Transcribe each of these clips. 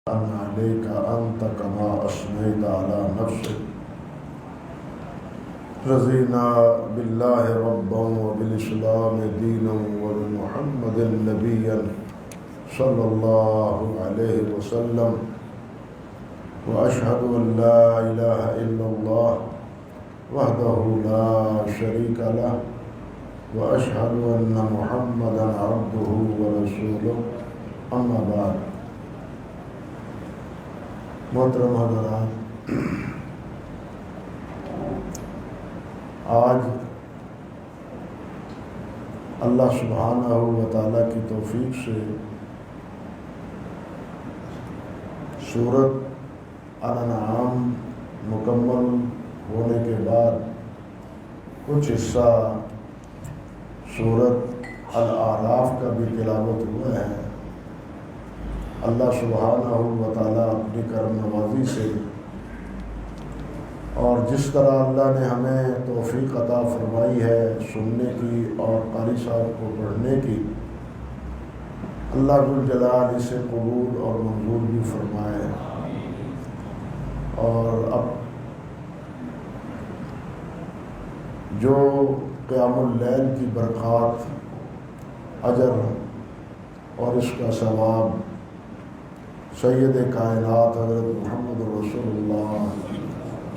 أن عليك أنت كما أثنيت على نفسك. رضينا بالله ربا وبالإسلام دينا وبمحمد نبيا صلى الله عليه وسلم، وأشهد أن لا إله إلا الله وحده لا شريك له، وأشهد أن محمدا عبده ورسوله. أما بعد، محترم حضرات، آج اللہ سبحانہ و تعالیٰ کی توفیق سے سورۃ الانعام مکمل ہونے کے بعد کچھ حصہ سورۃ الاعراف کا بھی تلاوت ہوا ہے۔ اللہ سبحانہ و تعالیٰ اپنی کرم نوازی سے اور جس طرح اللہ نے ہمیں توفیق عطا فرمائی ہے سننے کی اور قاری صاحب کو پڑھنے کی، اللہ ذوالجلال اسے قبول اور منظور بھی فرمائے۔ اور اب جو قیام اللیل کی برکات، اجر اور اس کا ثواب سید کائنات حضرت محمد رسول اللہ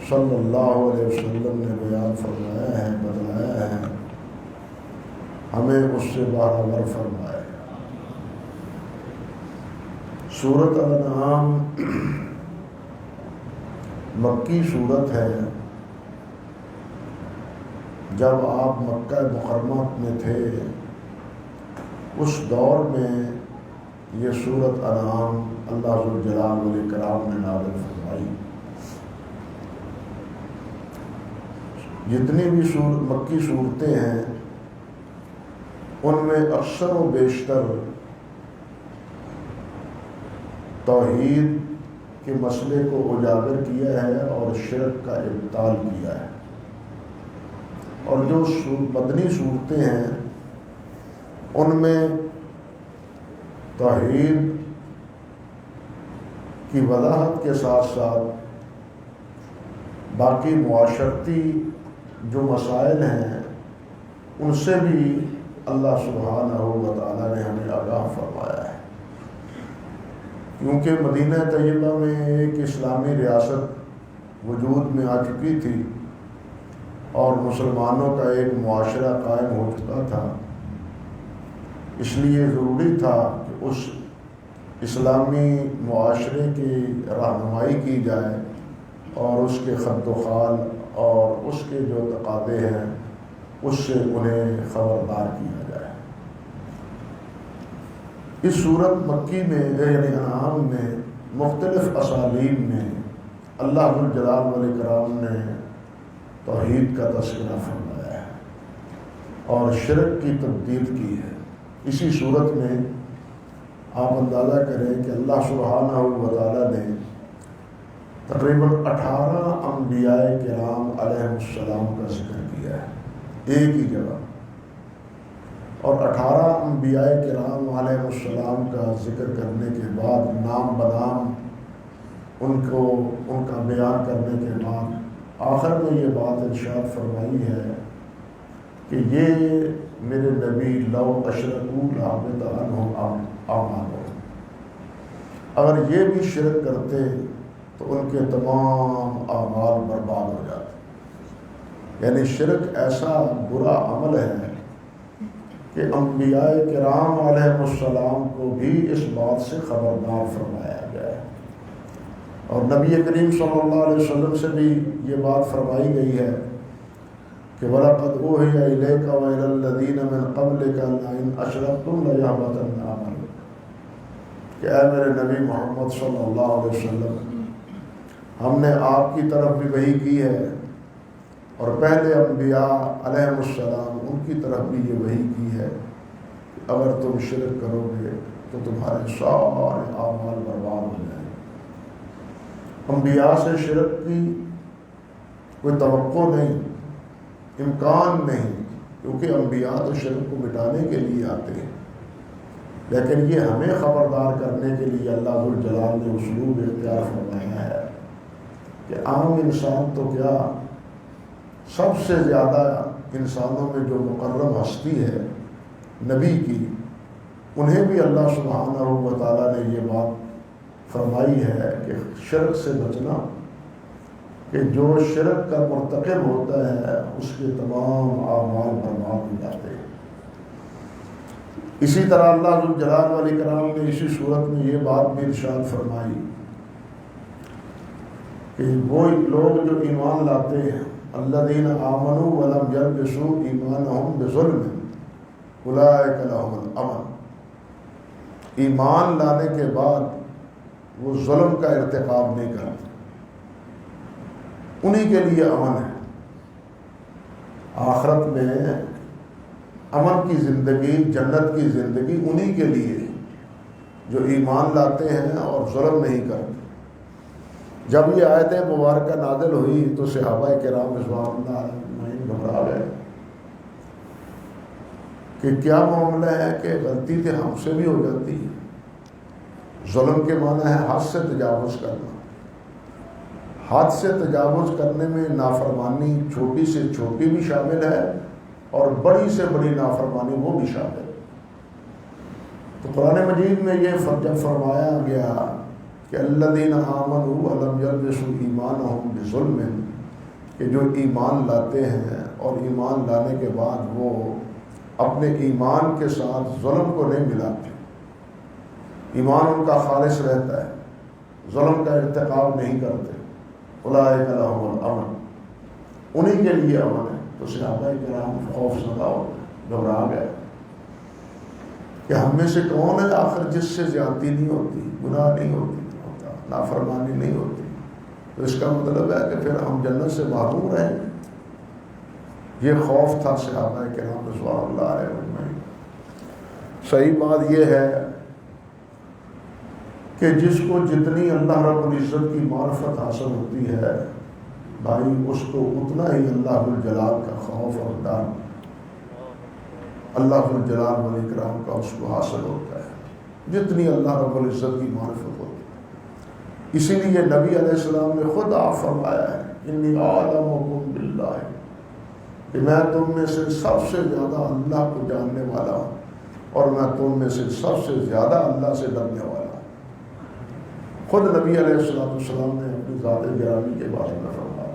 صلی اللہ علیہ وسلم نے بیان فرمایا ہے، بتلایا ہے، ہمیں اس سے باخبر فرمائے۔ سورۃ الانعام مکی صورت ہے۔ جب آپ مکہ مکرمہ میں تھے اس دور میں یہ سورۃ انعام اللہ ذوالجلال والاکرام نے نازل فرمائی۔ جتنی بھی مکی صورتیں ہیں ان میں اکثر و بیشتر توحید کے مسئلے کو اجاگر کیا ہے اور شرک کا ابطال کیا ہے، اور جو مدنی صورتیں ہیں ان میں توحید کی وضاحت کے ساتھ ساتھ باقی معاشرتی جو مسائل ہیں ان سے بھی اللہ سبحانہ و تعالیٰ نے ہمیں آگاہ فرمایا ہے، کیونکہ مدینہ طیبہ میں ایک اسلامی ریاست وجود میں آ چکی تھی اور مسلمانوں کا ایک معاشرہ قائم ہو چکا تھا۔ اس لیے ضروری تھا کہ اس اسلامی معاشرے کی رہنمائی کی جائے اور اس کے خط و خال اور اس کے جو تقاضے ہیں اس سے انہیں خبردار کیا جائے۔ اس سورت مکی میں یعنی انعام میں مختلف اسالیب میں اللہ ذوالجلال والاکرام نے توحید کا تذکرہ فرمایا ہے اور شرک کی تردید کی ہے۔ اسی صورت میں آپ اندازہ کریں کہ اللہ سبحانہ و تعالیٰ نے تقریباً 18 انبیاء کرام علیہ السلام کا ذکر کیا ہے ایک ہی جگہ، اور 18 انبیاء کرام علیہ السلام کا ذکر کرنے کے بعد نام بنام ان کا بیان کرنے کے بعد آخر میں یہ بات ارشاد فرمائی ہے کہ یہ میرے نبی لو اشرکوا لحبط عنہم اعمالہم، اگر یہ بھی شرک کرتے تو ان کے تمام اعمال برباد ہو جاتے۔ یعنی شرک ایسا برا عمل ہے کہ انبیاء کرام علیہ السلام کو بھی اس بات سے خبردار فرمایا گیا ہے، اور نبی کریم صلی اللہ علیہ وسلم سے بھی یہ بات فرمائی گئی ہے کہ وَلَقَدْ أُوحِيَ إِلَيْكَ وَإِلَى الَّذِينَ مِن قَبْلِكَ لَئِنْ أَشْرَكْتُمْ لَيَحْبَطَنَّ عَمَلُكُمْ، کہ اے میرے نبی محمد صلی اللہ علیہ وسلم، ہم نے آپ کی طرف بھی وحی کی ہے اور پہلے انبیاء علیہ السلام ان کی طرف بھی یہ وحی کی ہے کہ اگر تم شرک کرو گے تو تمہارے سارے اعمال برباد ہو جائیں گے۔ انبیاء سے شرک کی کوئی توقع نہیں، امکان نہیں، کیونکہ انبیاء تو شرک کو مٹانے کے لیے آتے ہیں، لیکن یہ ہمیں خبردار کرنے کے لیے اللہ ذو الجلال نے اسلوب اختیار فرمایا ہے کہ عام انسان تو کیا، سب سے زیادہ انسانوں میں جو مقرب ہستی ہے نبی کی، انہیں بھی اللہ سبحانہ و تعالیٰ نے یہ بات فرمائی ہے کہ شرک سے بچنا، کہ جو شرک کا مرتکب ہوتا ہے اس کے تمام اعمال برباد ہو جاتے ہیں۔ اسی طرح اللہ ذو الجلال والاکرام نے اسی صورت میں یہ بات بھی ارشاد فرمائی کہ وہ لوگ جو ایمان لاتے ہیں، الذین آمنوا ولم یلبسوا ایمانہم بظلم اولئک لہم الامن، ایمان لانے کے بعد وہ ظلم کا ارتکاب نہیں کرتے، انہی کے لیے امن ہے۔ آخرت میں امن کی زندگی، جنت کی زندگی انہی کے لیے جو ایمان لاتے ہیں اور ظلم نہیں کرتے۔ جب یہ آیت مبارکہ نازل ہوئی تو صحابہ کرام رضوان اللہ علیہم گھبرا گئے کہ کیا معاملہ ہے، کہ غلطی تو ہم سے بھی ہو جاتی ہے۔ ظلم کے معنی ہے حد سے تجاوز کرنا، حد سے تجاوز کرنے میں نافرمانی چھوٹی سے چھوٹی بھی شامل ہے اور بڑی سے بڑی نافرمانی وہ بھی شامل ہے۔ تو قرآن مجید میں یہ جب فرمایا گیا کہ الذین آمنوا ولم یلبسوا ایمانہم بظلم، کہ جو ایمان لاتے ہیں اور ایمان لانے کے بعد وہ اپنے ایمان کے ساتھ ظلم کو نہیں ملاتے، ایمان ان کا خالص رہتا ہے، ظلم کا ارتکاب نہیں کرتے، اولئک لہم الامن، انہی کے لیے امن ہے۔ تو صحابہ کرام خوف زدہ ہو گئے، گھبرا گئے کہ ہم میں سے کون ہے آخر جس سے زیادتی نہیں ہوتی، گناہ نہیں ہوتا، نافرمانی نہیں ہوتی، تو اس کا مطلب ہے کہ پھر ہم جنت سے محروم رہیں گے۔ یہ خوف تھا صحابہ کرام رضوان اللہ علیہم۔ صحیح بات یہ ہے کہ جس کو جتنی اللہ رب العزت کی معرفت حاصل ہوتی ہے بھائی، اس کو اتنا ہی اللہ ذو الجلال کا خوف اور ڈر، اللہ ذو الجلال والاکرام کا اس کو حاصل ہوتا ہے، جتنی اللہ رب العزت کی معرفت ہوتی ہے۔ اسی لیے نبی علیہ السلام نے خود آپ فرمایا ہے انی اعلمکم باللہ، کہ میں تم میں سے سب سے زیادہ اللہ کو جاننے والا ہوں اور میں تم میں سے سب سے زیادہ اللہ سے ڈرنے والا ہوں۔ خود نبی علیہ السلام نے اپنی ذات گرامی کے بارے میں فرمایا۔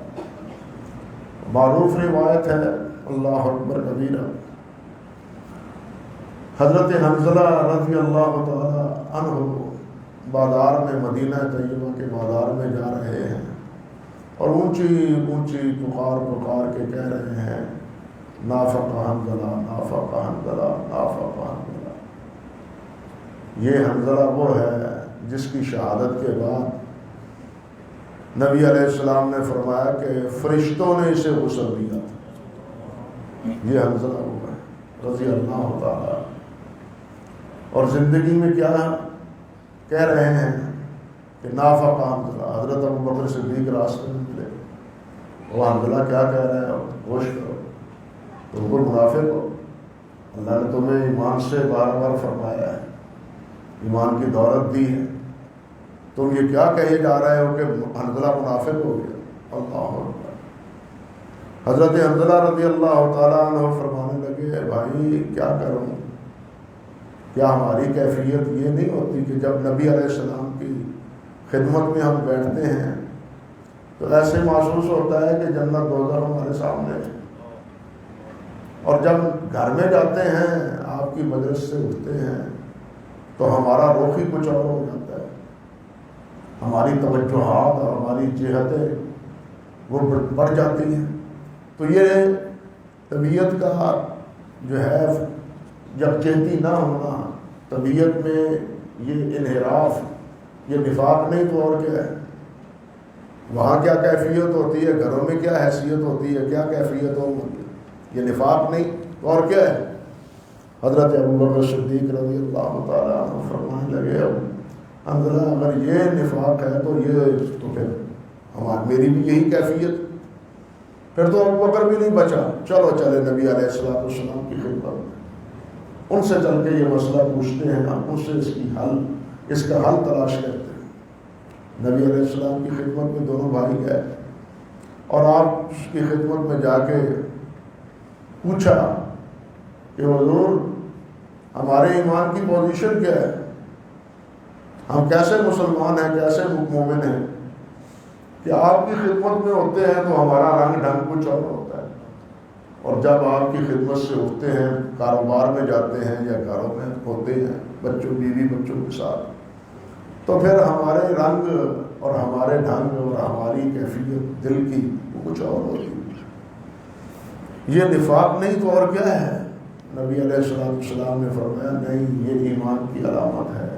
معروف روایت ہے، اللہ اکبر کبیرہ، حضرت حنظلہ رضی اللہ تعالی عنہ بازار میں، مدینہ طیبہ کے بازار میں جا رہے ہیں اور اونچی اونچی پکار کے کہہ رہے ہیں نافق حنظلہ، نافق حنظلہ، نافق حنظلہ۔ یہ حنظلہ وہ ہے جس کی شہادت کے بعد نبی علیہ السلام نے فرمایا کہ فرشتوں نے اسے غسل دیا تھا۔ یہ حنظلہ وہ ہے رضی اللہ تعالی۔ اور زندگی میں کیا کہہ رہے ہیں کہ نافق حنظلہ، حضرت ابوبکر صدیق راستے میں ملے، وہ حنظلہ کیا کہہ رہے ہیں، ہوش کرو، تم کو منافق ہو، اللہ نے تمہیں ایمان سے بار بار فرمایا ہے، ایمان کی دولت دی ہے، تم یہ کیا کہے جا رہے ہو کہ حنظلہ منافق ہو گیا۔ اللہ اکبر۔ حضرت حنظلہ رضی اللہ تعالیٰ عنہ فرمانے لگے بھائی کیا کروں، کیا ہماری کیفیت یہ نہیں ہوتی کہ جب نبی علیہ السلام کی خدمت میں ہم بیٹھتے ہیں تو ایسے محسوس ہوتا ہے کہ جنت دوزخ ہمارے سامنے ہے، اور جب گھر میں جاتے ہیں آپ کی مجلس سے اٹھتے ہیں تو ہمارا رخ ہی کچھ اور ہو جاتا ہے، ہماری توجہات اور ہماری جہتیں وہ بڑھ جاتی ہیں۔ تو یہ طبیعت کا جو ہے یکجہتی نہ ہونا، طبیعت میں یہ انحراف، یہ نفاق نہیں تو اور کیا ہے۔ وہاں کیا کیفیت ہوتی ہے، گھروں میں کیا حیثیت ہوتی ہے، کیا کیفیت ہوتی ہے، یہ نفاق نہیں تو اور کیا ہے۔ حضرت ابوبکر صدیق رضی اللہ تعالیٰ عنہ فرمانے لگے حنظلہ اگر یہ نفاق ہے تو یہ تو پھر میری بھی یہی کیفیت، پھر تو ابوبکر بھی نہیں بچا، چلو چلے نبی علیہ السلام کی خدمت میں۔ ان سے چل کے یہ مسئلہ پوچھتے ہیں، ہم ان سے اس کا حل تلاش کرتے ہیں۔ نبی علیہ السلام کی خدمت میں دونوں بھائی گئے اور آپ اس کی خدمت میں جا کے پوچھا کہ حضور ہمارے ایمان کی پوزیشن کیا ہے، ہم کیسے مسلمان ہیں، کیسے مومن ہیں کہ آپ کی خدمت میں ہوتے ہیں تو ہمارا رنگ ڈھنگ کچھ اور ہوتا ہے، اور جب آپ کی خدمت سے اٹھتے ہیں، کاروبار میں جاتے ہیں یا گھروں میں ہوتے ہیں بچوں بیوی بچوں کے ساتھ، تو پھر ہمارے رنگ اور ہمارے ڈھنگ اور ہماری کیفیت دل کی وہ کچھ اور ہوتی ہے۔ یہ نفاق نہیں تو اور کیا ہے؟ نبی علیہ السلام نے فرمایا نہیں، یہ ایمان کی علامت ہے،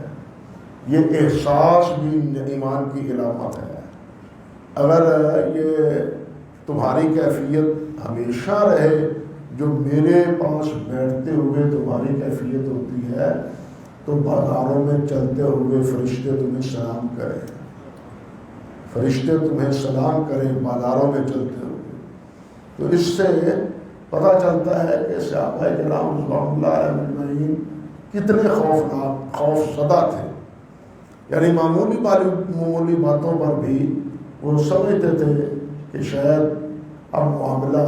یہ احساس بھی ایمان کی علامت ہے۔ اگر یہ تمہاری کیفیت ہمیشہ رہے جو میرے پاس بیٹھتے ہوئے تمہاری کیفیت ہوتی ہے، تو بازاروں میں چلتے ہوئے فرشتے تمہیں سلام کریں، فرشتے تمہیں سلام کریں بازاروں میں چلتے ہوئے۔ تو اس سے پتہ چلتا ہے کہ صحابہ کرام رضوان اللہ علیہم اجمعین کتنے خوف زدہ تھے، یعنی معمولی باتوں پر بھی وہ سمجھتے تھے کہ شاید اب معاملہ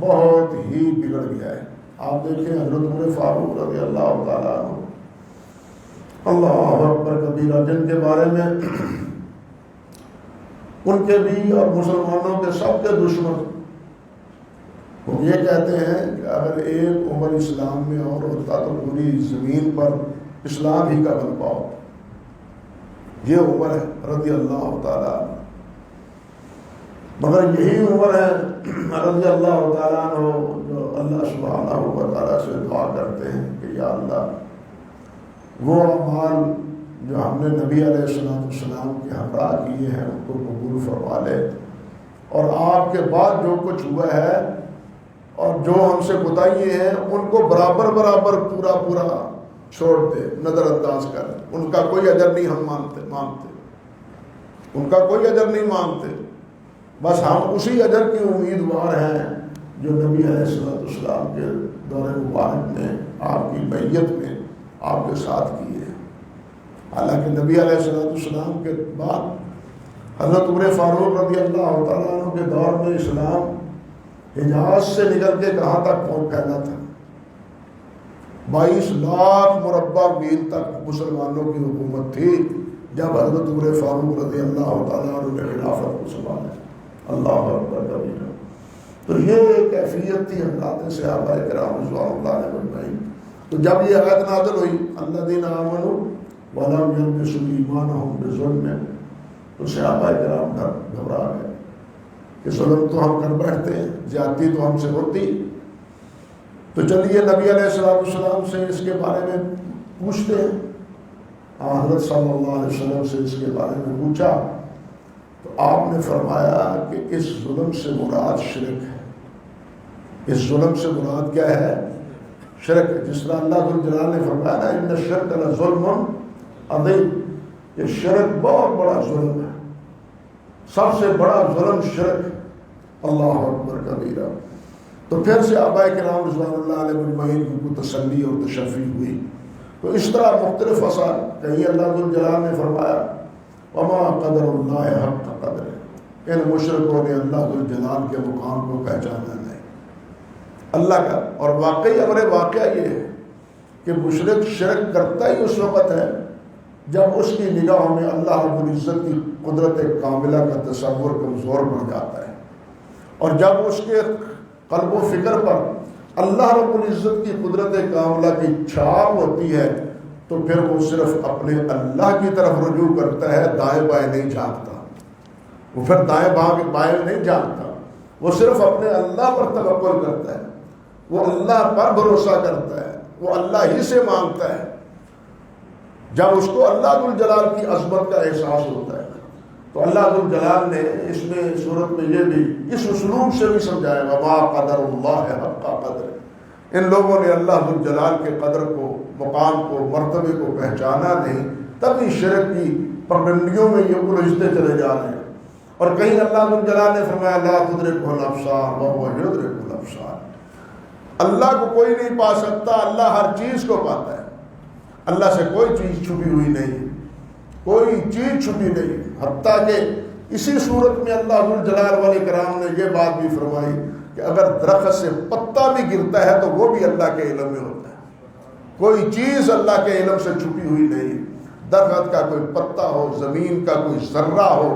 بہت ہی بگڑ گیا ہے۔ آپ دیکھیں حضرت عمر فاروق رضی اللہ تعالیٰ عنہ، اللہ اکبر کبیرہ، جن کے بارے میں ان کے بھی اور مسلمانوں کے سب کے دشمن وہ یہ کہتے ہیں کہ اگر ایک عمر اسلام میں اور ہوتا تو پوری زمین پر اسلام ہی کا غلبہ ہوتا۔ یہ عمر ہے رضی اللہ تعالیٰ عنہ، مگر یہی عمر ہے رضی اللہ تعالیٰ عنہ جو اللہ سبحانہ و تعالیٰ سے دعا کرتے ہیں کہ یا اللہ وہ اعمال جو ہم نے نبی علیہ السلام کے ہمراہ کیے ہیں ان کو قبول فرما لے، اور آپ کے بعد جو کچھ ہوا ہے اور جو ہم سے کوتاہی ہیں ان کو برابر پورا چھوڑ دے، نظر انداز کر، ان کا کوئی اجر نہیں ہم مانگتے، ان کا کوئی اجر نہیں مانگتے، بس ہم اسی اجر کے امیدوار ہیں جو نبی علیہ السلام کے دور مبارک میں آپ کی میت میں آپ کے ساتھ کیے۔ حالانکہ نبی علیہ السلام کے بعد حضرت عمر فاروق رضی اللہ تعالیٰ عنہ کے دور میں اسلام حجاز سے نکل کے کہاں تک پھیلا تھا، 22 لاکھ مربع میل تک مسلمانوں کی حکومت تھی جب حضرت عمر فاروق رضی اللہ تعالیٰ عنہ نے خلافت کو سنبھالا۔ اللہ اکبر کبیرہ۔ تو یہ کیفیت تھی حضرات صحابہ کرام رضوان اللہ علیہم اجمعین۔ تو جب یہ آیت نازل ہوئی الذین آمنوا ولم یلبسوا ایمانہم بظلم، تو صحابہ کرام گھبرا گئے کہ ظلم تو ہم کر بیٹھتے ہیں، زیادتی تو ہم سے ہوتی، تو چلیے نبی علیہ السلام سے اس کے بارے میں پوچھتے ہیں۔ حضرت صلی اللہ علیہ وسلم سے اس کے بارے میں پوچھا تو آپ نے فرمایا کہ اس ظلم سے مراد شرک ہے۔ اس ظلم سے مراد کیا ہے؟ شرک ہے۔ جس طرح اللہ ذوالجلال نے فرمایا نا ان الشرک لظلم عظیم، یہ شرک بہت بڑا ظلم ہے، سب سے بڑا ظلم شرک۔ اللہ اکبر کبیرہ۔ تو پھر سے صحابہ کرام رضوان اللہ علیہم اجمعین کو تسلی اور تشفی ہوئی۔ تو اس طرح مختلف اثار، کہیں اللہ ذوالجلال نے فرمایا وما قدر اللہ حق قدر، ان مشرکوں نے اللہ ذوالجلال کے مقام کو پہچانا نہیں اللہ کا۔ اور واقعی امر واقعہ یہ ہے کہ مشرک شرک کرتا ہی اس وقت ہے جب اس کی نگاہوں میں اللہ رب العزت کی قدرت کاملہ کا تصور کمزور پڑ جاتا ہے، اور جب اس کے قلب و فکر پر اللہ رب العزت کی قدرت کاملہ کی چھاپ ہوتی ہے تو پھر وہ صرف اپنے اللہ کی طرف رجوع کرتا ہے، دائیں بائیں نہیں جھانکتا، وہ پھر دائیں بائیں نہیں جھانکتا، وہ صرف اپنے اللہ پر توکل کرتا ہے، وہ اللہ پر بھروسہ کرتا ہے، وہ اللہ ہی سے مانگتا ہے۔ جب اس کو اللہ ذوالجلال کی عظمت کا احساس ہوتا ہے تو اللہ ذوالجلال نے اس میں صورت میں یہ بھی اس اسلوب سے بھی سمجھایا وما قدر اللہ حق قدر، ان لوگوں نے اللہ ذوالجلال کے قدر کو، مقام کو، مرتبے کو پہچانا نہیں، تبھی شرک کی پگڈنڈیوں میں یہ الجھتے چلے جا رہے ہیں۔ اور کہیں اللہ ذوالجلال نے فرمایا لا تدرکہ الابصار وہو یدرک الابصار، اللہ کو کوئی نہیں پا سکتا، اللہ ہر چیز کو پاتا ہے، اللہ سے کوئی چیز چھپی ہوئی نہیں، کوئی چیز چھپی نہیں۔ حتیٰ کہ اسی صورت میں اللہ ذوالجلال والاکرام نے یہ بات بھی فرمائی کہ اگر درخت سے پتا بھی گرتا ہے تو وہ بھی اللہ کے علم میں ہوتا ہے، کوئی چیز اللہ کے علم سے چھپی ہوئی نہیں۔ درخت کا کوئی پتا ہو، زمین کا کوئی ذرہ ہو،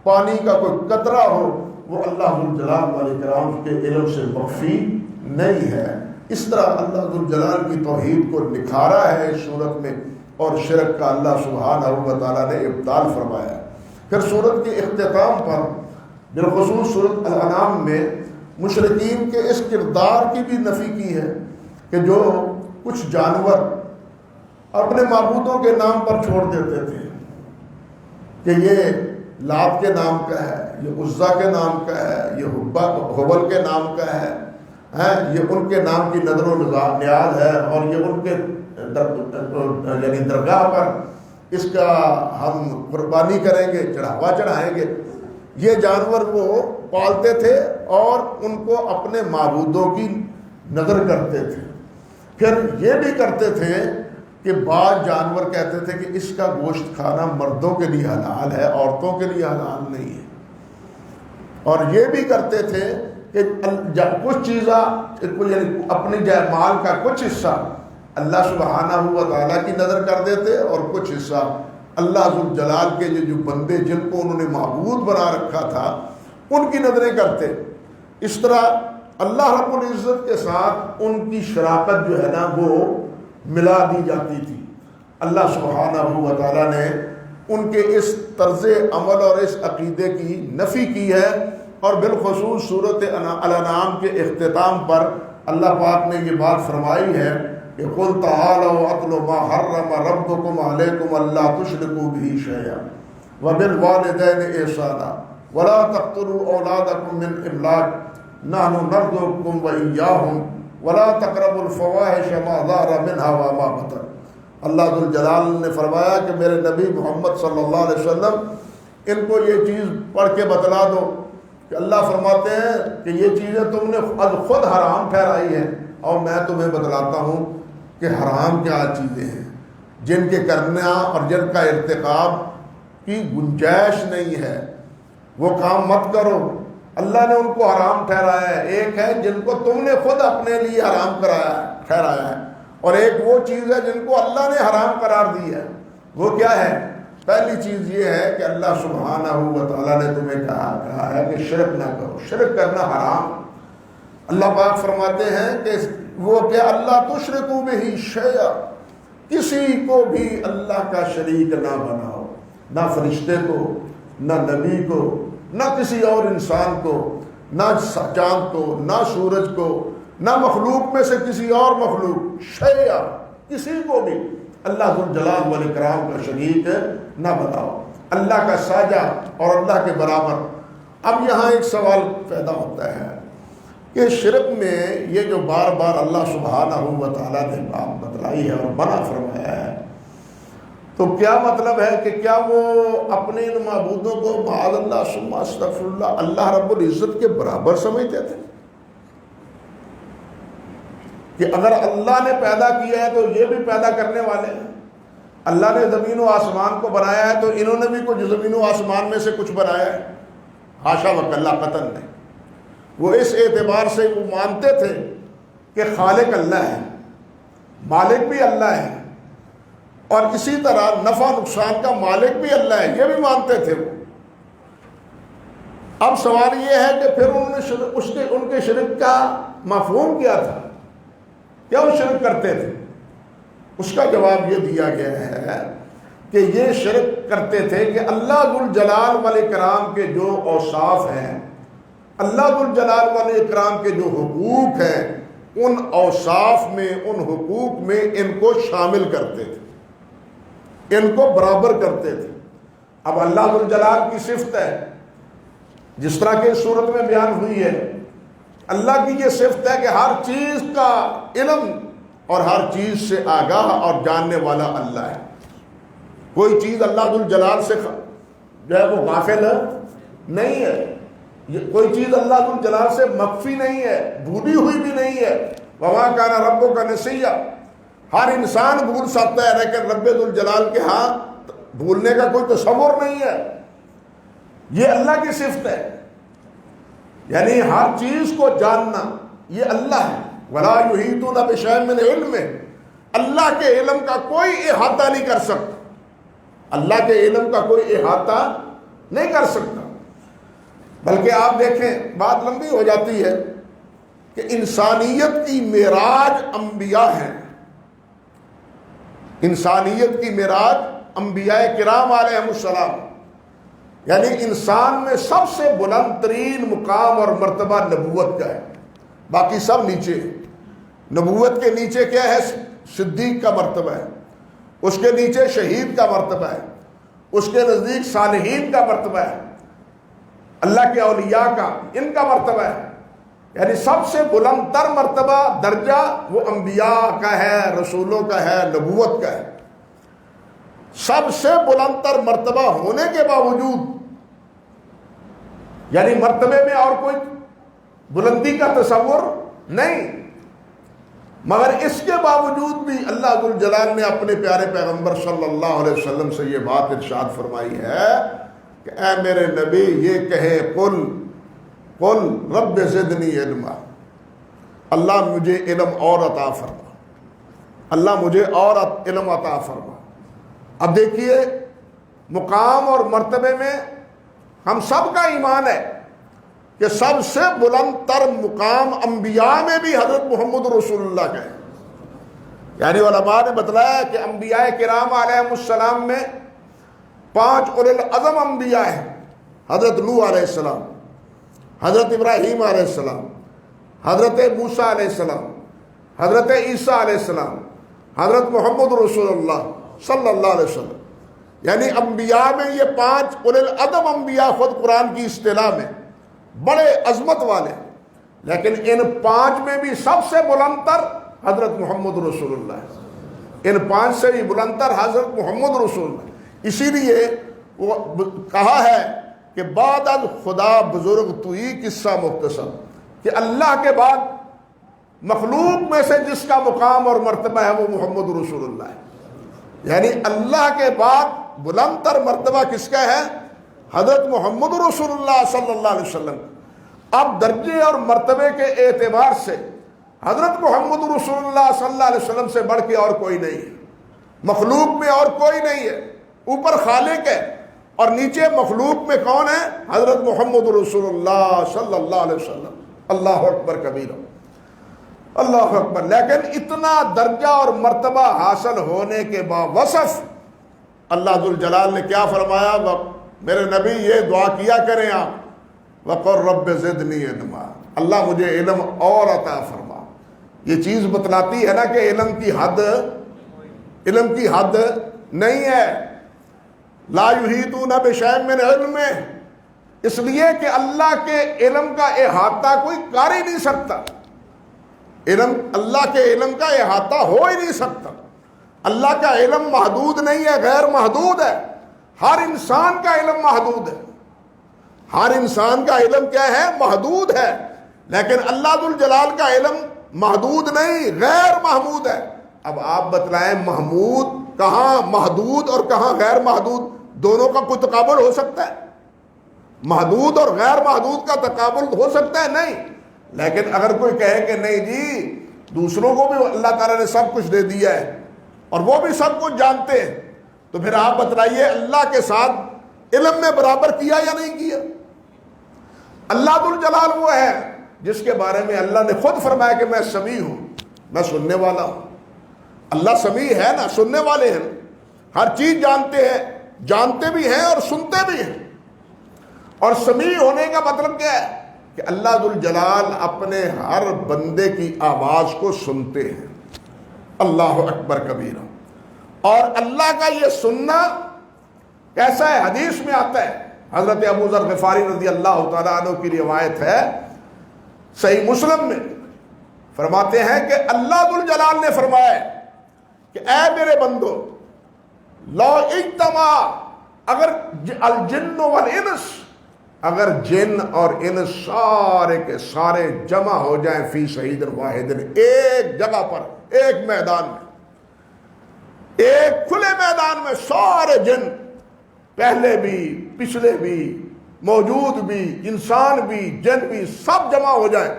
پانی کا کوئی قطرہ ہو، وہ اللہ ذوالجلال والاکرام کے علم سے مخفی نہیں ہے۔ اس طرح اللہ ذوالجلال کی توحید کو نکھارا ہے اس صورت میں، اور شرک کا اللہ سبحانہ و تعالیٰ نے ابطال فرمایا۔ پھر صورت کے اختتام پر بالخصوص صورت الانعام میں مشرکین کے اس کردار کی بھی نفی کی ہے کہ جو کچھ جانور اپنے معبودوں کے نام پر چھوڑ دیتے تھے کہ یہ لات کے نام کا ہے، یہ عزا کے نام کا ہے، یہ حبل کے نام کا ہے، یہ ان کے نام کی نظر و نیاز ہے، اور یہ ان کے یعنی درگاہ پر اس کا ہم قربانی کریں گے، چڑھاوا چڑھائیں گے۔ یہ جانور وہ پالتے تھے اور ان کو اپنے معبودوں کی نظر کرتے تھے۔ پھر یہ بھی کرتے تھے کہ بعض جانور کہتے تھے کہ اس کا گوشت کھانا مردوں کے لیے حلال ہے، عورتوں کے لیے حلال نہیں ہے۔ اور یہ بھی کرتے تھے کہ کچھ چیزاں یعنی اپنی مال کا کچھ حصہ اللہ سبحانہ و تعالیٰ کی نظر کر دیتے، اور کچھ حصہ اللہ ذوالجلال کے جو بندے جن کو انہوں نے معبود بنا رکھا تھا ان کی نظریں کرتے۔ اس طرح اللہ رب العزت کے ساتھ ان کی شراکت جو ہے نا وہ ملا دی جاتی تھی۔ اللہ سبحانہ و تعالیٰ نے ان کے اس طرز عمل اور اس عقیدے کی نفی کی ہے، اور بالخصوص صورت الانعام کے اختتام پر اللہ پاک نے یہ بات فرمائی ہے کہ قُلْ تَعَالَوْا أَتْلُ مَا حَرَّمَ رَبُّكُمْ عَلَيْكُمْ أَلَّا تُشْرِكُوا بِهِ شَيْئًا وَبِالْوَالِدَيْنِ إِحْسَانًا وَلَا تَقْتُلُوا أَوْلَادَكُمْ مِنْ إِمْلَاقٍ نَحْنُ نَرْزُقُكُمْ وَإِيَّاهُمْ وَلَا تَقْرَبُوا الْفَوَاحِشَ مَا ظَهَرَ مِنْهَا وَمَا بَطَنَ۔ اللہ ذوالجلال نے فرمایا کہ میرے نبی محمد صلی اللہ علیہ وسلم ان کو یہ چیز پڑھ کے بتلا دو کہ اللہ فرماتے ہیں کہ یہ چیزیں تم نے خود حرام ٹھہرائی ہیں، اور میں تمہیں بتلاتا ہوں کہ حرام کیا چیزیں ہیں جن کے کرنا اور جن کا ارتکاب کی گنجائش نہیں ہے، وہ کام مت کرو۔ اللہ نے ان کو حرام ٹھہرایا ہے۔ ایک ہے جن کو تم نے خود اپنے لیے حرام ٹھہرایا ہے، اور ایک وہ چیز ہے جن کو اللہ نے حرام قرار دی ہے۔ وہ کیا ہے؟ پہلی چیز یہ ہے کہ اللہ سبحانہ و تعالیٰ نے تمہیں کہا ہے کہ شرک نہ کرو، شرک کرنا حرام۔ اللہ پاک فرماتے ہیں کہ وہ کہ اللہ تشرکوا بہ شیئا، کسی کو بھی اللہ کا شریک نہ بناؤ، نہ فرشتے کو، نہ نبی کو، نہ کسی اور انسان کو، نہ چاند کو، نہ سورج کو، نہ مخلوق میں سے کسی اور مخلوق، شیئا، کسی کو بھی اللہ ذوالجلال والاکرام کا شریک نہ بناؤ، اللہ کا ساجہ اور اللہ کے برابر۔ اب یہاں ایک سوال پیدا ہوتا ہے کہ شرک میں یہ جو بار بار اللہ سبحانہ و تعالیٰ نے بات بتلائی ہے اور منع فرمایا ہے، تو کیا مطلب ہے کہ کیا وہ اپنے ان معبودوں کو معاذ اللہ ثم استغفر اللہ اللہ رب العزت کے برابر سمجھتے تھے؟ کہ اگر اللہ نے پیدا کیا ہے تو یہ بھی پیدا کرنے والے ہیں، اللہ نے زمین و آسمان کو بنایا ہے تو انہوں نے بھی کچھ زمین و آسمان میں سے کچھ بنایا ہے؟ حاشا وکلا قطعاً نہیں۔ وہ اس اعتبار سے وہ مانتے تھے کہ خالق اللہ ہے، مالک بھی اللہ ہے، اور اسی طرح نفع نقصان کا مالک بھی اللہ ہے، یہ بھی مانتے تھے وہ۔ اب سوال یہ ہے کہ پھر انہوں نے ان کے شرک کا مفہوم کیا تھا؟ کیا وہ شرک کرتے تھے؟ اس کا جواب یہ دیا گیا ہے کہ یہ شرک کرتے تھے کہ اللہ ذوالجلال والاکرام کے جو اوصاف ہیں، اللہ ذوالجلال والاکرام کے جو حقوق ہیں، ان اوصاف میں، ان حقوق میں ان کو شامل کرتے تھے، ان کو برابر کرتے تھے۔ اب اللہ ذوالجلال کی صفت ہے، جس طرح کہ اس صورت میں بیان ہوئی ہے، اللہ کی یہ صفت ہے کہ ہر چیز کا علم اور ہر چیز سے آگاہ اور جاننے والا اللہ ہے۔ کوئی چیز اللہ ذوالجلال سے جو ہے وہ غافل نہیں ہے، کوئی چیز اللہ ذوالجلال سے مخفی نہیں ہے، بھولی ہوئی بھی نہیں ہے۔ وما کان ربک نسیا، ہر انسان بھول سکتا ہے لیکن رب ذوالجلال کے ہاں بھولنے کا کوئی تصور نہیں ہے. یہ اللہ کی صفت ہے، یعنی ہر چیز کو جاننا یہ اللہ ہے. ولا یحیطون بشیء من علمہ، اللہ کے علم کا کوئی احاطہ نہیں کر سکتا، اللہ کے علم کا کوئی احاطہ نہیں کر سکتا. بلکہ آپ دیکھیں بات لمبی ہو جاتی ہے کہ انسانیت کی معراج انبیاء ہیں، انسانیت کی معراج انبیاء کرام علیہم السلام، یعنی انسان میں سب سے بلند ترین مقام اور مرتبہ نبوت کا ہے، باقی سب نیچے ہے. نبوت کے نیچے کیا ہے؟ صدیق کا مرتبہ ہے، اس کے نیچے شہید کا مرتبہ ہے، اس کے نزدیک صالحین کا مرتبہ ہے، اللہ کے اولیاء کا ان کا مرتبہ ہے. یعنی سب سے بلند تر مرتبہ درجہ وہ انبیاء کا ہے، رسولوں کا ہے، نبوت کا ہے. سب سے بلند تر مرتبہ ہونے کے باوجود، یعنی مرتبے میں اور کوئی بلندی کا تصور نہیں، مگر اس کے باوجود بھی اللہ ذوالجلال نے اپنے پیارے پیغمبر صلی اللہ علیہ وسلم سے یہ بات ارشاد فرمائی ہے کہ اے میرے نبی یہ کہے قل رب زدنی علما، اللہ مجھے علم اور عطا فرما، اللہ مجھے اور علم عطا فرما. اب دیکھیے مقام اور مرتبے میں ہم سب کا ایمان ہے کہ سب سے بلند تر مقام انبیاء میں بھی حضرت محمد رسول اللہ کا ہے. یعنی علماء نے بتلایا کہ انبیاء کرام علیہم السلام میں 5 اولی العزم انبیاء ہیں. حضرت نوح علیہ السلام، حضرت ابراہیم علیہ السلام، حضرت موسیٰ علیہ السلام، حضرت عیسیٰ علیہ السلام، حضرت محمد رسول اللہ صلی اللہ علیہ وسلم. یعنی انبیاء میں یہ 5 اولی العزم انبیاء خود قرآن کی اصطلاح میں بڑے عظمت والے، لیکن ان 5 میں بھی سب سے بلند تر حضرت محمد رسول اللہ ہے. ان 5 سے بھی بلند تر حضرت محمد رسول اللہ. اسی لیے وہ کہا ہے کہ بعد از خدا بزرگ توئی قصہ مختصر، کہ اللہ کے بعد مخلوق میں سے جس کا مقام اور مرتبہ ہے وہ محمد رسول اللہ ہے. یعنی اللہ کے بعد بلند تر مرتبہ کس کا ہے؟ حضرت محمد رسول اللہ صلی اللہ علیہ وسلم. اب درجے اور مرتبے کے اعتبار سے حضرت محمد رسول اللہ صلی اللہ علیہ وسلم سے بڑھ کے اور کوئی نہیں ہے، مخلوق میں اور کوئی نہیں ہے. اوپر خالق ہے اور نیچے مخلوق میں کون ہے؟ حضرت محمد رسول اللہ صلی اللہ علیہ وسلم. اللہ اکبر کبیرہ، اللہ اکبر. لیکن اتنا درجہ اور مرتبہ حاصل ہونے کے باوصف اللہ ذوالجلال نے کیا فرمایا؟ میرے نبی یہ دعا کیا کریں آپ، وقر رب زدنی علما، اللہ مجھے علم اور عطا فرما. یہ چیز بتلاتی ہے نا کہ علم کی حد نہیں ہے. لا یحیطون بشیء من علمہ، اس لیے کہ اللہ کے علم کا احاطہ کوئی کر ہی نہیں سکتا. اللہ کے علم کا احاطہ ہو ہی نہیں سکتا. اللہ کا علم محدود نہیں ہے، غیر محدود ہے. ہر انسان کا علم محدود ہے، ہر انسان کا علم کیا ہے؟ محدود ہے. لیکن اللہ ذوالجلال کا علم محدود نہیں، غیر محدود ہے. اب آپ بتلائیں محمود کہاں محدود اور کہاں غیر محدود؟ دونوں کا کوئی تقابل ہو سکتا ہے؟ محدود اور غیر محدود کا تقابل ہو سکتا ہے؟ نہیں. لیکن اگر کوئی کہے کہ نہیں جی دوسروں کو بھی اللہ تعالیٰ نے سب کچھ دے دیا ہے اور وہ بھی سب کچھ جانتے ہیں، تو پھر آپ بتلائیے اللہ کے ساتھ علم میں برابر کیا یا نہیں کیا؟ اللہ ذوالجلال وہ ہے جس کے بارے میں اللہ نے خود فرمایا کہ میں سمیع ہوں، میں سننے والا ہوں. اللہ سمیع ہے نا، سننے والے ہیں، ہر چیز جانتے ہیں، جانتے بھی ہیں اور سنتے بھی ہیں. اور سمیع ہونے کا مطلب کیا ہے؟ کہ اللہ ذوالجلال اپنے ہر بندے کی آواز کو سنتے ہیں. اللہ اکبر کبیرہ. اور اللہ کا یہ سننا کیسا ہے؟ حدیث میں آتا ہے، حضرت ابو ذر غفاری رضی اللہ تعالیٰ عنہ کی روایت ہے صحیح مسلم میں، فرماتے ہیں کہ اللہ ذوالجلال نے فرمایا کہ اے میرے بندو، لو اجتمع، اگر الجن والانس، اگر جن اور ان سارے کے سارے جمع ہو جائیں فی صعید واحد، ایک جگہ پر، ایک میدان میں، ایک کھلے میدان میں، سارے جن، پہلے بھی پچھلے بھی موجود بھی، انسان بھی جن بھی، سب جمع ہو جائیں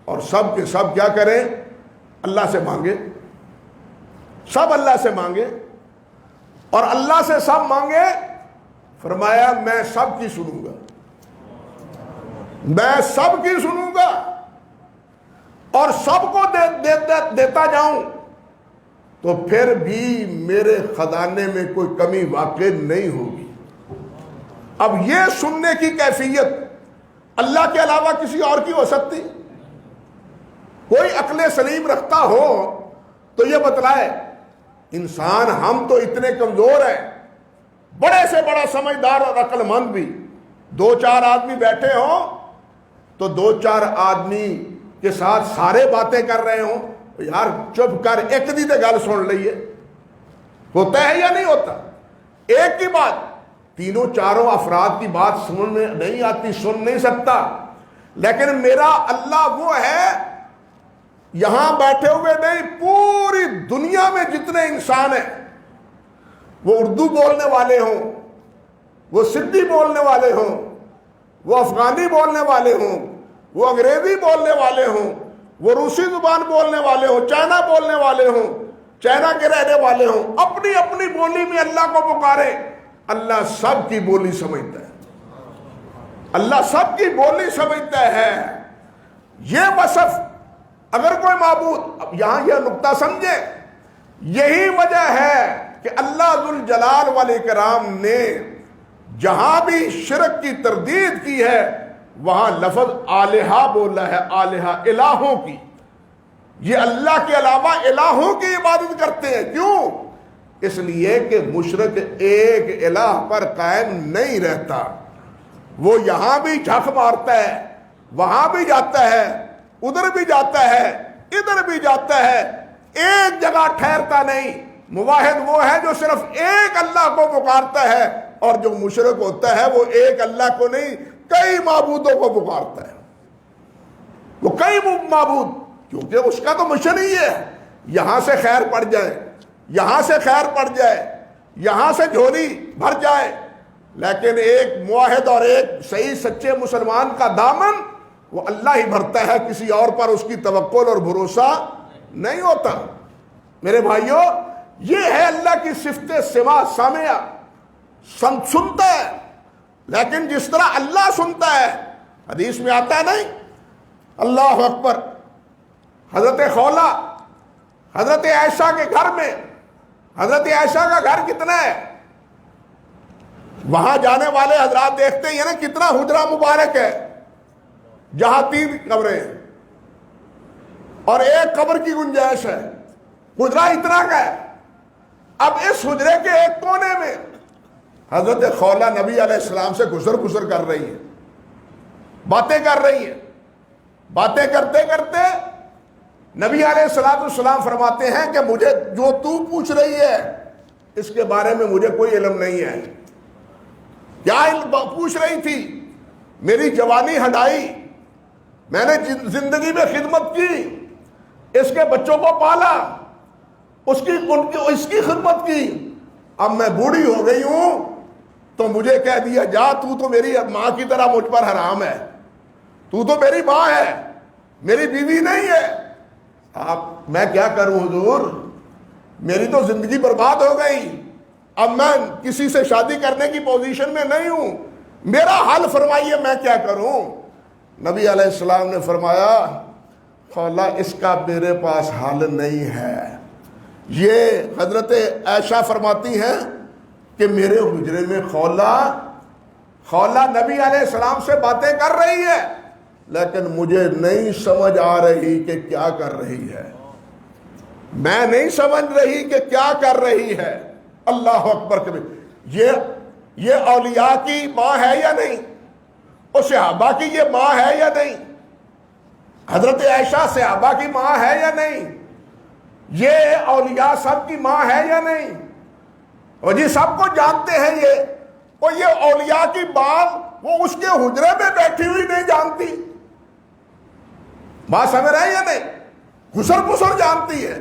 اور سب کے سب کیا کریں؟ اللہ سے مانگے، سب اللہ سے مانگے، اور اللہ سے سب مانگے، فرمایا میں سب کی سنوں گا، میں سب کی سنوں گا اور سب کو دیتا جاؤں، تو پھر بھی میرے خزانے میں کوئی کمی واقع نہیں ہوگی۔ اب یہ سننے کی کیفیت اللہ کے علاوہ کسی اور کی ہو سکتی؟ کوئی عقل سلیم رکھتا ہو تو یہ بتلائے۔ انسان ہم تو اتنے کمزور ہیں، بڑے سے بڑا سمجھدار اور عقل مند بھی، دو چار آدمی بیٹھے ہوں تو دو چار آدمی کے ساتھ سارے باتیں کر رہے ہوں، یار چپ کر ایک دی تے گل سن لئیے، ہوتا ہے یا نہیں ہوتا؟ ایک کی بات، تینوں چاروں افراد کی بات سن نہیں آتی، سن نہیں سکتا، لیکن میرا اللہ وہ ہے، یہاں بیٹھے ہوئے نہیں، پوری دنیا میں جتنے انسان ہیں، وہ اردو بولنے والے ہوں، وہ سندھی بولنے والے ہوں، وہ افغانی بولنے والے ہوں، وہ انگریزی بولنے والے ہوں، وہ روسی زبان بولنے والے ہوں، چائنا بولنے والے ہوں، چائنا کے رہنے والے ہوں، اپنی اپنی بولی میں اللہ کو پکارے، اللہ سب کی بولی سمجھتا ہے، اللہ سب کی بولی سمجھتا ہے۔ یہ وصف اگر کوئی معبود، اب یہاں یہ نقطہ سمجھے، یہی وجہ ہے کہ اللہ ذوالجلال والاکرام نے جہاں بھی شرک کی تردید کی ہے وہاں لفظ آلہہ بولا ہے، آلہہ الہوں کی، یہ اللہ کے علاوہ الہوں کی عبادت کرتے ہیں۔ کیوں؟ اس لیے کہ مشرک ایک الہ پر قائم نہیں رہتا، وہ یہاں بھی جھک مارتا ہے، وہاں بھی جاتا ہے، ادھر بھی جاتا ہے، ادھر بھی جاتا ہے، ایک جگہ ٹھہرتا نہیں۔ موحد وہ ہے جو صرف ایک اللہ کو پکارتا ہے، اور جو مشرک ہوتا ہے وہ ایک اللہ کو نہیں کئی معبودوں کو پکارتا ہے، وہ کئی معبود، کیونکہ اس کا تو مشن ہی ہے یہاں سے خیر پڑ جائے، یہاں سے خیر پڑ جائے، یہاں سے جھولی بھر جائے، لیکن ایک موحد اور ایک صحیح سچے مسلمان کا دامن وہ اللہ ہی بھرتا ہے، کسی اور پر اس کی توکل اور بھروسہ نہیں ہوتا۔ میرے بھائیوں، یہ ہے اللہ کی صفت سما، سامعہ، سنتا ہے، لیکن جس طرح اللہ سنتا ہے، حدیث میں آتا ہے نہیں، اللہ اکبر، حضرت خولہ، حضرت عائشہ کے گھر میں، حضرت عائشہ کا گھر کتنا ہے، وہاں جانے والے حضرات دیکھتے ہیں نا کتنا حجرہ مبارک ہے، جہاں 3 قبریں ہیں اور ایک قبر کی گنجائش ہے، حجرہ اتنا کا ہے۔ اب اس حجرے کے ایک کونے میں حضرت خولہ نبی علیہ السلام سے گزر کر رہی ہے، باتیں کر رہی ہے، باتیں کرتے کرتے نبی علیہ السلام فرماتے ہیں کہ مجھے جو تو پوچھ رہی ہے اس کے بارے میں مجھے کوئی علم نہیں ہے۔ کیا پوچھ رہی تھی؟ میری جوانی ہنڈائی، میں نے زندگی میں خدمت کی، اس کے بچوں کو پالا، اس کی خدمت کی، اب میں بوڑھی ہو گئی ہوں تو مجھے کہہ دیا جا تو میری ماں کی طرح مجھ پر حرام ہے، تو میری ماں ہے، میری بیوی نہیں ہے۔ میں کیا کروں حضور، میری تو زندگی برباد ہو گئی، اب میں کسی سے شادی کرنے کی پوزیشن میں نہیں ہوں، میرا حل فرمائیے میں کیا کروں؟ نبی علیہ السلام نے فرمایا خولہ اس کا میرے پاس حل نہیں ہے۔ یہ حضرت عائشہ فرماتی ہیں کہ میرے حجرے میں خولہ نبی علیہ السلام سے باتیں کر رہی ہے، لیکن مجھے نہیں سمجھ آ رہی کہ کیا کر رہی ہے، میں نہیں سمجھ رہی کہ کیا کر رہی ہے۔ اللہ اکبر کبیر، یہ اولیاء کی ماں ہے یا نہیں؟ اور صحابہ کی یہ ماں ہے یا نہیں؟ حضرت عائشہ صحابہ کی ماں ہے یا نہیں؟ یہ اولیاء سب کی ماں ہے یا نہیں؟ اور جی سب کو جانتے ہیں یہ اور یہ اولیاء کی بات وہ اس کے حجرے میں بیٹھی ہوئی نہیں جانتی، بات سمجھ رہے ہیں یا نہیں؟ گھسر پسر جانتی ہے،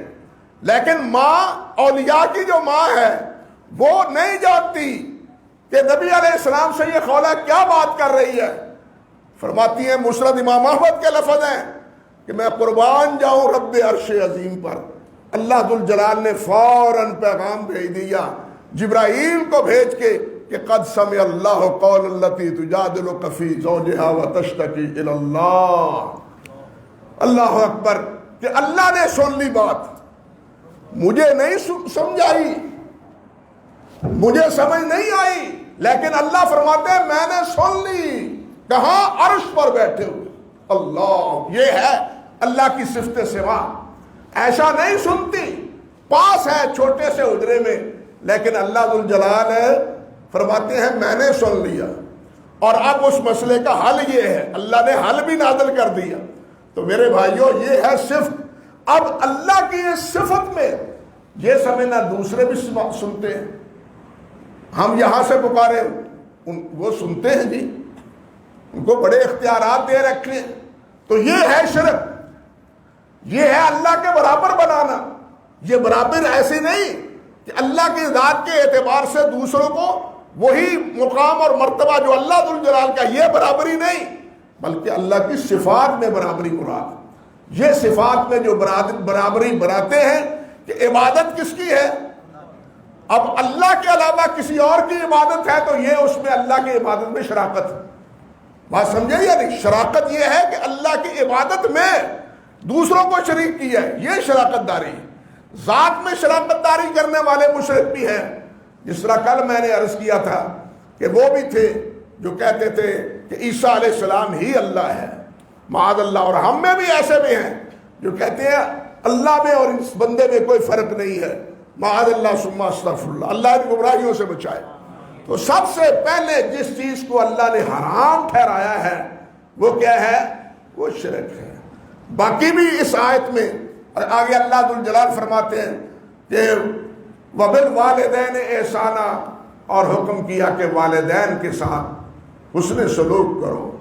لیکن ماں، اولیاء کی جو ماں ہے وہ نہیں جانتی کہ نبی علیہ السلام سے یہ خولہ کیا بات کر رہی ہے۔ فرماتی ہیں، مسند امام احمد کے لفظ ہیں کہ میں قربان جاؤں رب عرش عظیم پر، اللہ ذوالجلال نے فوراً پیغام بھیج دیا جبرائیل کو بھیج کے کہ قد سمع اللہ قول التی تجادلک فی زوجہا وتشتکی الی اللہ۔ اللہ اکبر، کہ اللہ نے سن لی بات، مجھے نہیں سمجھائی، مجھے سمجھ نہیں آئی، لیکن اللہ فرماتے ہیں میں نے سن لی۔ کہاں؟ عرش پر بیٹھے ہوئے۔ اللہ، یہ ہے اللہ کی صفت سوا، ایسا نہیں سنتی، پاس ہے چھوٹے سے حجرے میں، لیکن اللہ ذوالجلال فرماتے ہیں میں نے سن لیا۔ اور اب اس مسئلے کا حل یہ ہے، اللہ نے حل بھی نازل کر دیا۔ تو میرے بھائیوں، یہ ہے صفت۔ اب اللہ کی اس صفت میں یہ سمجھنا دوسرے بھی سنتے ہیں، ہم یہاں سے پکارے وہ سنتے ہیں جی، ان کو بڑے اختیارات دے رکھے ہیں۔ تو یہ ہے شرک، یہ ہے اللہ کے برابر بنانا۔ یہ برابر ایسی نہیں کہ اللہ کی ذات کے اعتبار سے دوسروں کو وہی مقام اور مرتبہ جو اللہ ذوالجلال کا، یہ برابری نہیں، بلکہ اللہ کی صفات میں برابری مراد۔ یہ صفات میں جو برابری بناتے ہیں کہ عبادت کس کی ہے، اب اللہ کے علاوہ کسی اور کی عبادت ہے تو یہ اس میں اللہ کی عبادت میں شراکت ہے۔ بات سمجھے یا نہیں؟ شراکت یہ ہے کہ اللہ کی عبادت میں دوسروں کو شریک کیا ہے، یہ شراکت داری ہے۔ ذات میں شراکت داری کرنے والے مشرک بھی ہیں، جس طرح کل میں نے عرض کیا تھا کہ وہ بھی تھے جو کہتے تھے کہ عیسیٰ علیہ السلام ہی اللہ ہے، معاذ اللہ۔ اور ہم میں بھی ایسے بھی ہیں جو کہتے ہیں اللہ میں اور اس بندے میں کوئی فرق نہیں ہے، معاذ اللہ ثم استغفر اللہ، اللہ ان گمراہیوں سے بچائے۔ تو سب سے پہلے جس چیز کو اللہ نے حرام ٹھہرایا ہے وہ کیا ہے؟ وہ شرک ہے۔ باقی بھی اس آیت میں آگے اللہ ذوالجلال فرماتے ہیں کہ وَبِالْوَالِدَيْنِ احسانا، اور حکم کیا کہ والدین کے ساتھ حسن سلوک کرو۔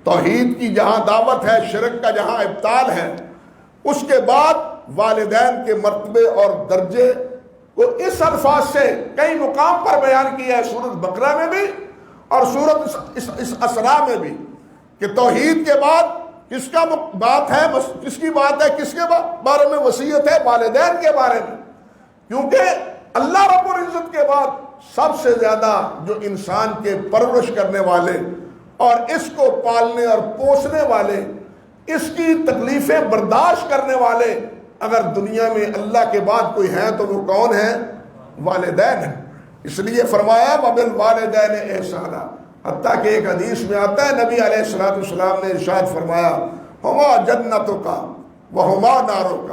توحید کی جہاں دعوت ہے، شرک کا جہاں ابطال ہے، اس کے بعد والدین کے مرتبے اور درجے کو اس الفاظ سے کئی مقام پر بیان کیا ہے، سورۃ بقرہ میں بھی اور سورۃ اسراء میں بھی، کہ توحید کے بعد کس کا بات ہے، کس کی بات ہے، کس کے بارے میں وصیت ہے؟ والدین کے بارے میں، کیونکہ اللہ رب العزت کے بعد سب سے زیادہ جو انسان کے پرورش کرنے والے اور اس کو پالنے اور پوسنے والے، اس کی تکلیفیں برداشت کرنے والے اگر دنیا میں اللہ کے بعد کوئی ہے تو وہ کون ہے؟ والدین ہیں۔ اس لیے فرمایا وَبِالْوَالِدَيْنِ احسانا، حتیٰ کہ ایک حدیث میں آتا ہے نبی علیہ السلام نے ارشاد فرمایا ہما جنتک وہما نارک۔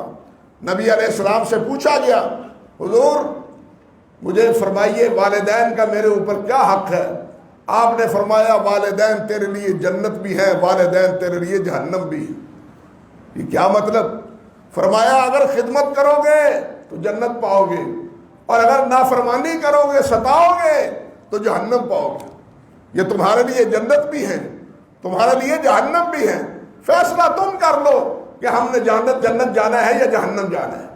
نبی علیہ السلام سے پوچھا گیا حضور مجھے فرمائیے والدین کا میرے اوپر کیا حق ہے؟ آپ نے فرمایا والدین تیرے لیے جنت بھی ہے، والدین تیرے لیے جہنم بھی ہے۔ یہ کیا مطلب؟ فرمایا اگر خدمت کرو گے تو جنت پاؤ گے، اور اگر نافرمانی کرو گے، ستاؤ گے تو جہنم پاؤ گے۔ یہ تمہارے لیے جنت بھی ہے، تمہارے لیے جہنم بھی ہے، فیصلہ تم کر لو کہ ہم نے جنت جانا ہے یا جہنم جانا ہے۔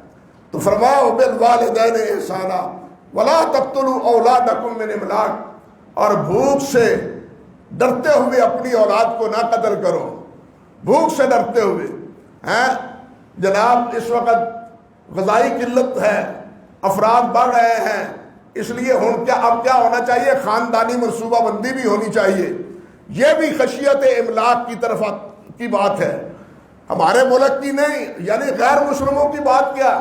تو فرمایا وَبِالْوَالِدَيْنِ احسانا وَلَا تَقْتُلُوا أَوْلَادَكُمْ مِنْ إِمْلَاقٍ، اور بھوک سے ڈرتے ہوئے اپنی اولاد کو نہ قتل کرو، بھوک سے ڈرتے ہوئے ہیں۔ جناب اس وقت غذائی قلت ہے، افراد بڑھ رہے ہیں، اس لیے اب کیا ہونا چاہیے؟ خاندانی منصوبہ بندی بھی ہونی چاہیے۔ یہ بھی خشیت املاک کی طرف کی بات ہے، ہمارے ملک کی نہیں، یعنی غیر مسلموں کی بات کیا،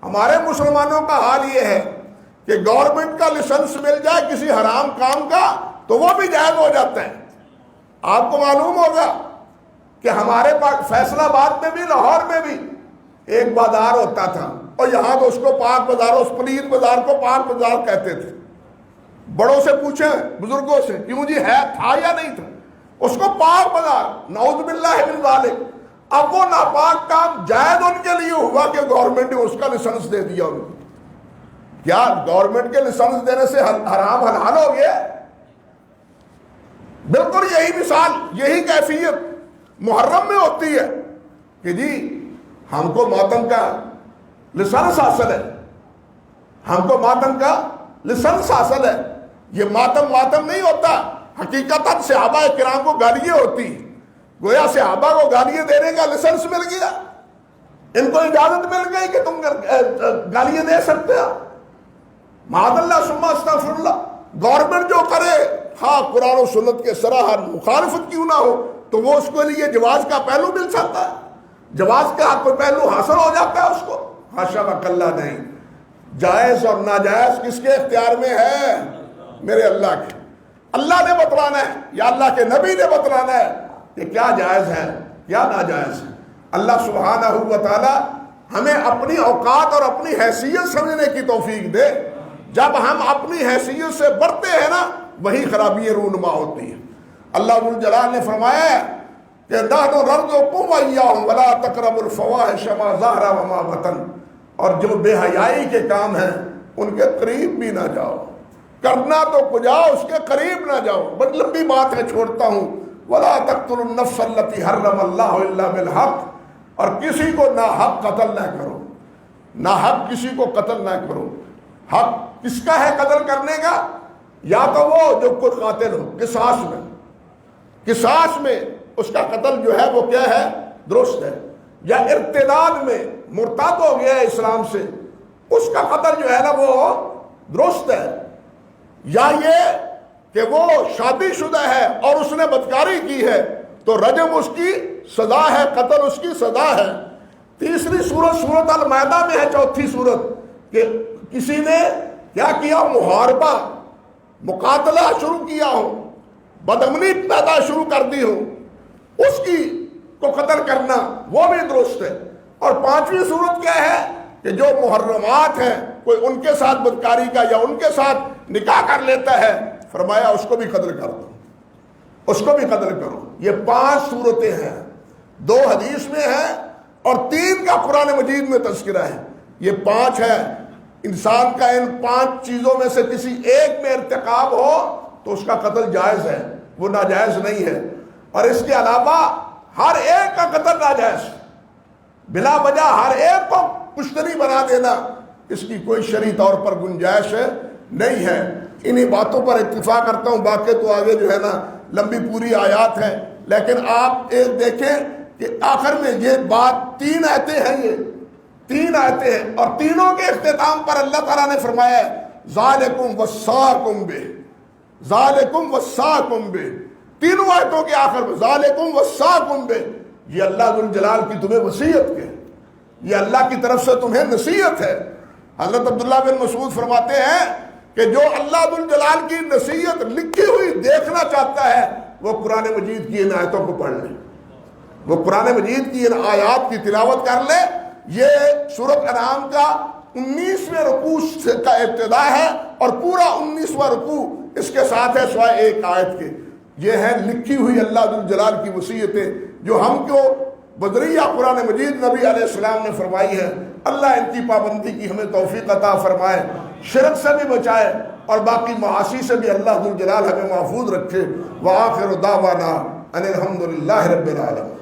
ہمارے مسلمانوں کا حال یہ ہے کہ گورنمنٹ کا لائسنس مل جائے کسی حرام کام کا تو وہ بھی جائز ہو جاتا ہے۔ آپ کو معلوم ہوگا کہ ہمارے پاس فیصل آباد میں بھی، لاہور میں بھی ایک بازار ہوتا تھا، اور یہاں تو اس کو پاک بازار، اس پلید بازار کو پاک بازار کہتے تھے۔ بڑوں سے پوچھیں، بزرگوں سے، کیوں جی ہے تھا یا نہیں تھا؟ اس کو پاک بازار، نعوذ باللہ من ذالک۔ اب وہ ناپاک کام جائز ان کے لیے ہوا کہ گورنمنٹ نے اس کا لائسنس دے دیا ان کو۔ کیا گورنمنٹ کے لائسنس دینے سے حرام حلال ہو گیا؟ بالکل یہی مثال، یہی کیفیت محرم میں ہوتی ہے کہ جی ہم کو ماتم کا لسانس حاصل ہے، ہم کو ماتم کا لسانس حاصل ہے۔ یہ ماتم نہیں ہوتا، حقیقتاً صحابہ کرام کو گالیاں ہوتی، گویا صحابہ کو گالیاں دینے کا لسانس مل گیا، ان کو اجازت مل گئی کہ تم گالیاں دے سکتے ہو۔ معاذ اللہ ثم استغفر اللہ، گورنمنٹ جو کرے ہاں قرآن و سنت کے سراہر مخالفت کیوں نہ ہو تو وہ اس کے لیے جواز کا پہلو مل سکتا ہے، جواز کا کوئی پہلو حاصل ہو جاتا ہے اس کو، حاشا وکلا نہیں۔ جائز اور ناجائز کس کے اختیار میں ہے؟ میرے اللہ کے۔ اللہ نے بتلانا ہے یا اللہ کے نبی نے بتلانا ہے کہ کیا جائز ہے کیا ناجائز ہے۔ اللہ سبحانہ و تعالی ہمیں اپنی اوقات اور اپنی حیثیت سمجھنے کی توفیق دے۔ جب ہم اپنی حیثیت سے بڑھتے ہیں نا وہی خرابی رونما ہوتی ہے۔ اللہ ذو الجلال نے فرمایا ہے کہ نحن نرزقکم وإیاہم ولا تقربوا الفواحش ما ظہر وما بطن، اور جو بے حیائی کے کام ہیں ان کے قریب بھی نہ جاؤ، کرنا تو کجاؤ اس کے قریب نہ جاؤ۔ بڑی لمبی بات ہے، چھوڑتا ہوں۔ ولا تقتلوا النفس التي حرم اللہ الا بالحق، اور کسی کو ناحق قتل نہ کرو، ناحق کسی کو قتل نہ کرو۔ حق کس کا ہے قتل کرنے کا؟ یا تو وہ جو کوئی قاتل ہو قصاص میں اس کا قتل جو ہے وہ کیا ہے؟ درست ہے، یا ارتداد میں مرتد ہو گیا ہے اسلام سے اس کا قتل جو ہے نا وہ درست ہے، یا یہ کہ وہ شادی شدہ ہے اور اس نے بدکاری کی ہے تو رجم اس کی سزا ہے، قتل اس کی سزا ہے۔ تیسری صورت سورۃ المائدہ میں ہے، چوتھی صورت، کہ کسی نے کیا کیا؟ محاربہ، مقاتلہ شروع کیا ہو، بدامنی پیدا شروع کر دی ہو، اس کی کو قتل کرنا وہ بھی درست ہے۔ اور پانچویں صورت کیا ہے کہ جو محرمات ہیں کوئی ان کے ساتھ بدکاری کا یا ان کے ساتھ نکاح کر لیتا ہے، فرمایا اس کو بھی قتل کر دو، اس کو بھی قتل کرو۔ یہ 5 صورتیں ہیں، 2 حدیث میں ہیں اور 3 کا قرآن مجید میں تذکرہ ہے۔ یہ 5 ہے، انسان کا ان 5 چیزوں میں سے کسی ایک میں ارتکاب ہو تو اس کا قتل جائز ہے، وہ ناجائز نہیں ہے۔ اور اس کے علاوہ ہر ایک کا قتل ناجائز، بلا وجہ ہر ایک کو پشتری بنا دینا اس کی کوئی شرعی طور پر گنجائش نہیں ہے۔ انہی باتوں پر اتفاق کرتا ہوں، باقی تو آگے جو ہے نا لمبی پوری آیات ہیں، لیکن آپ ایک دیکھیں کہ آخر میں یہ بات 3 آیتیں ہیں، یہ 3 آیتیں ہیں، اور تینوں کے اختتام پر اللہ تعالیٰ نے فرمایا ہے ذالکم وصاکم بہ، ذالکم وصاکم بہ، تینوں آیتوں کے آخر میں ذالکم وصاکم بہ، یہ اللہ ذو الجلال کی تمہیں وصیت ہے، یہ اللہ کی طرف سے تمہیں نصیحت ہے۔ حضرت عبداللہ بن مسعود فرماتے ہیں کہ جو اللہ ذو الجلال کی نصیحت لکھی ہوئی دیکھنا چاہتا ہے وہ قرآن مجید کی ان آیتوں کو پڑھ لے، وہ قرآن مجید کی ان آیات کی تلاوت کر لے۔ یہ سورۃ انعام کا 19ویں رکوع کا ابتدا ہے اور پورا 19واں رکوع اس کے ساتھ ہے سوائے ایک آیت کے۔ یہ ہے لکھی ہوئی اللہ ذو الجلال کی وصیتیں جو ہم کو بذریعہ قرآن مجید نبی علیہ السلام نے فرمائی ہے۔ اللہ ان کی پابندی کی ہمیں توفیق عطا فرمائے، شرک سے بھی بچائے اور باقی معاصی سے بھی اللہ ذو الجلال ہمیں محفوظ رکھے۔ وآخر دعوانا ان الحمد للہ رب العالمین۔